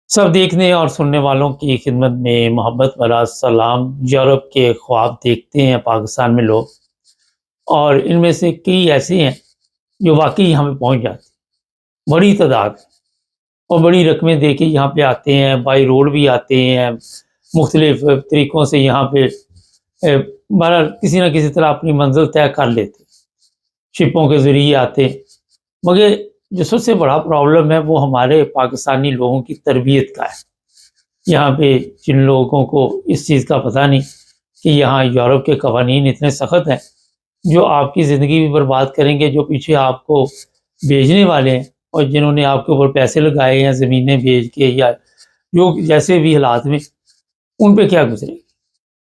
سب دیکھنے اور سننے والوں کی خدمت میں محبت بھرا سلام۔ یورپ کے خواب دیکھتے ہیں پاکستان میں لوگ، اور ان میں سے کئی ایسے ہیں جو واقعی یہاں پہ پہنچ جاتے ہیں، بڑی تعداد اور بڑی رقمیں دے کے یہاں پہ آتے ہیں، بائی روڈ بھی آتے ہیں، مختلف طریقوں سے یہاں پہ بہرحال کسی نہ کسی طرح اپنی منزل طے کر لیتے ہیں، شپوں کے ذریعے آتے ہیں۔ مگر جو سب سے بڑا پرابلم ہے وہ ہمارے پاکستانی لوگوں کی تربیت کا ہے۔ یہاں پہ جن لوگوں کو اس چیز کا پتہ نہیں کہ یہاں یورپ کے قوانین اتنے سخت ہیں جو آپ کی زندگی بھی برباد کریں گے، جو پیچھے آپ کو بیچنے والے ہیں اور جنہوں نے آپ کے اوپر پیسے لگائے ہیں زمینیں بیچ کے یا جو جیسے بھی حالات میں، ان پہ کیا گزرے گی۔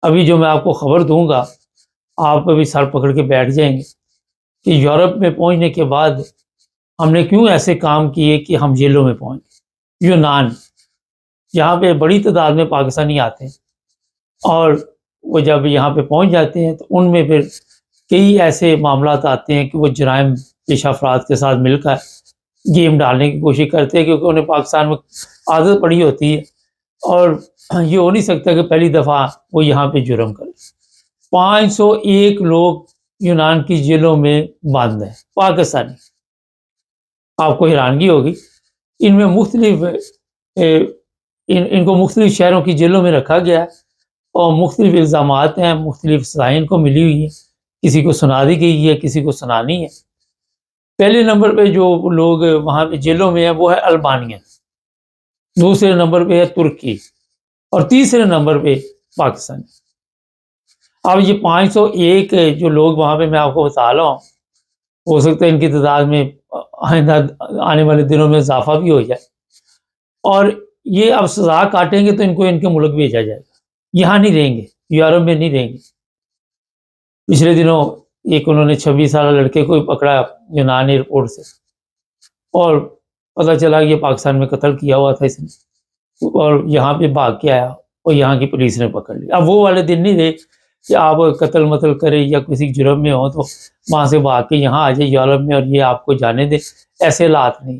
ابھی جو میں آپ کو خبر دوں گا آپ بھی سر پکڑ کے بیٹھ جائیں گے کہ یورپ میں پہنچنے کے بعد ہم نے کیوں ایسے کام کیے کہ ہم جیلوں میں پہنچ گئے۔ یونان، یہاں پہ بڑی تعداد میں پاکستانی آتے ہیں اور وہ جب یہاں پہ پہنچ جاتے ہیں تو ان میں پھر کئی ایسے معاملات آتے ہیں کہ وہ جرائم پیشہ افراد کے ساتھ مل کر گیم ڈالنے کی کوشش کرتے ہیں، کیونکہ انہیں پاکستان میں عادت پڑی ہوتی ہے اور یہ ہو نہیں سکتا کہ پہلی دفعہ وہ یہاں پہ جرم کرے۔ 501 لوگ یونان کی جیلوں میں بند ہیں پاکستانی۔ آپ کو حیرانگی ہوگی، ان میں مختلف ان کو مختلف شہروں کی جیلوں میں رکھا گیا ہے اور مختلف الزامات ہیں، مختلف سزائیں ان کو ملی ہوئی ہیں، کسی کو سنا دی گئی ہے، کسی کو سنانی ہے۔ پہلے نمبر پہ جو لوگ وہاں پہ جیلوں میں ہیں وہ ہے البانیہ، دوسرے نمبر پہ ہے ترکی اور تیسرے نمبر پہ پاکستان۔ اب یہ 501 جو لوگ وہاں پہ میں آپ کو بتا رہا ہوں، ہو سکتا ہے ان کی تعداد میں آئندہ آنے والے دنوں میں اضافہ بھی ہو جائے، اور یہ اب سزا کاٹیں گے تو ان کو ان کے ملک بھیجا جائے گا، یہاں نہیں رہیں گے، یورپ میں نہیں رہیں گے۔ پچھلے دنوں ایک انہوں نے 26 سالہ لڑکے کو پکڑا یونان ایئرپورٹ سے، اور پتہ چلا کہ یہ پاکستان میں قتل کیا ہوا تھا اس نے، اور یہاں پہ بھاگ کے آیا اور یہاں کی پولیس نے پکڑ لیا۔ اب وہ والے دن نہیں رہے کہ آپ قتل متل کرے یا کسی جرم میں ہو تو وہاں سے بھاگ کے یہاں آ جائے یورپ میں اور یہ آپ کو جانے دے، ایسے حالات نہیں۔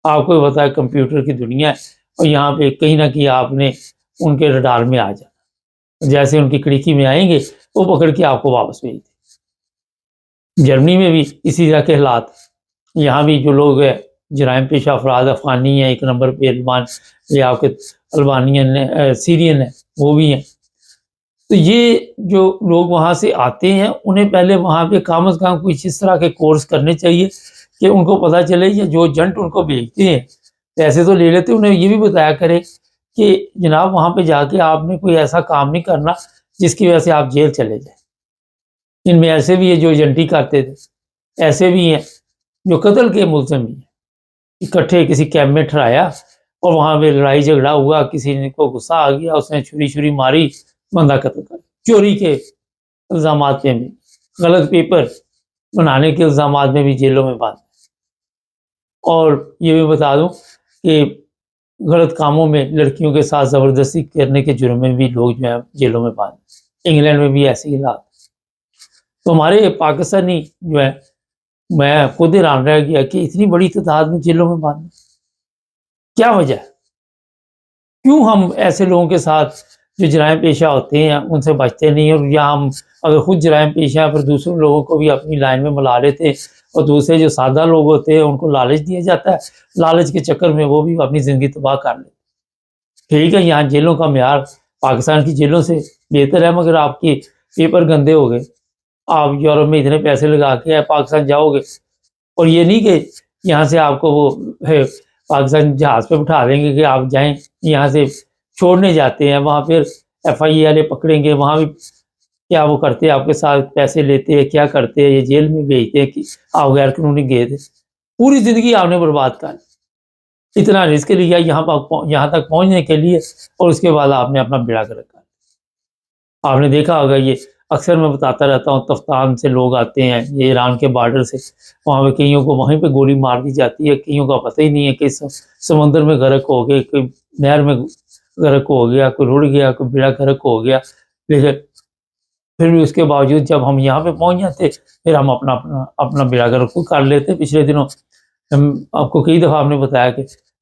آپ کو پتہ ہے کمپیوٹر کی دنیا ہے اور یہاں پہ کہیں نہ کہیں آپ نے ان کے رڈار میں آ جانا، جیسے ان کی کڑکی میں آئیں گے وہ پکڑ کے آپ کو واپس بھیج دیں۔ جرمنی میں بھی اسی طرح کے حالات، یہاں بھی جو لوگ ہیں جرائم پیشہ افراد، افغانی ہیں ایک نمبر پہ، یہ آپ کے البانین ہیں، سیرین ہیں، وہ بھی ہیں۔ تو یہ جو لوگ وہاں سے آتے ہیں انہیں پہلے وہاں پہ کم از کم کچھ اس طرح کے کورس کرنے چاہیے کہ ان کو پتہ چلے، یا جو ایجنٹ ان کو بھیجتے ہیں پیسے تو لے لیتے، انہیں یہ بھی بتایا کرے کہ جناب وہاں پہ جا کے آپ نے کوئی ایسا کام نہیں کرنا جس کی وجہ سے آپ جیل چلے جائیں۔ ان میں ایسے بھی ہیں جو ایجنٹی کرتے تھے، ایسے بھی ہیں جو قتل کے ملزم بھی ہیں، اکٹھے کسی کیمپ میں ٹھہرایا اور وہاں پہ لڑائی جھگڑا ہوا، کسی نے کو غصہ آ گیا، اس نے چھری ماری، بندہ قتل کر، چوری کے الزامات میں بھی، غلط پیپر بنانے کے الزامات میں بھی جیلوں میں بند۔ اور یہ بھی بتا دوں کہ غلط کاموں میں لڑکیوں کے ساتھ زبردستی کرنے کے جرم میں بھی لوگ جو ہیں جیلوں میں بند۔ انگلینڈ میں بھی ایسے ہی حالات۔ تو ہمارے پاکستانی جو ہے، میں خود حیران رہ گیا کہ اتنی بڑی تعداد میں جیلوں میں بند، کیا وجہ ہے؟ کیوں ہم ایسے لوگوں کے ساتھ جو جرائم پیشہ ہوتے ہیں ان سے بچتے نہیں، اور یا ہم اگر خود جرائم پیشہ ہیں پھر دوسرے لوگوں کو بھی اپنی لائن میں ملا لیتے ہیں، اور دوسرے جو سادہ لوگ ہوتے ہیں ان کو لالچ دیا جاتا ہے، لالچ کے چکر میں وہ بھی اپنی زندگی تباہ کر لیتے۔ ٹھیک ہے یہاں جیلوں کا معیار پاکستان کی جیلوں سے بہتر ہے، مگر آپ کے پیپر گندے ہو گئے، آپ یورپ میں اتنے پیسے لگا کے پاکستان جاؤ گے، اور یہ نہیں کہ یہاں سے آپ کو وہ پاکستان جہاز پہ بٹھا دیں گے کہ آپ جائیں، یہاں سے چھوڑنے جاتے ہیں، وہاں پھر ایف آئی اے والے پکڑیں گے، وہاں بھی کیا وہ کرتے ہیں آپ کے ساتھ پیسے لیتے ہیں، کیا کرتے ہیں، یہ جیل میں بھیجتے ہیں کہ آپ غیر قانونی گئے تھے، پوری زندگی آپ نے برباد کر لی، اتنا رسک لیا یہاں تک پہنچنے کے لیے، اور اس کے بعد آپ نے اپنا بیڑا گرک کر لیا۔ آپ نے دیکھا ہوگا، یہ اکثر میں بتاتا رہتا ہوں، تفتان سے لوگ آتے ہیں، یہ ایران کے بارڈر سے، وہاں پہ کئیوں کو وہیں پہ گولی مار دی جاتی ہے، کئیوں کا پتہ ہی نہیں ہے کہ سمندر میں غرق ہو گئے، کوئی نہر میں غرق ہو گیا، کوئی رڑ گیا، کوئی بیڑا غرق ہو گیا، لیکن پھر بھی اس کے باوجود جب ہم یہاں پہ پہنچ جاتے پھر ہم اپنا بیڑا غرق کر لیتے۔ پچھلے دنوں آپ کو کئی دفعہ ہم نے بتایا کہ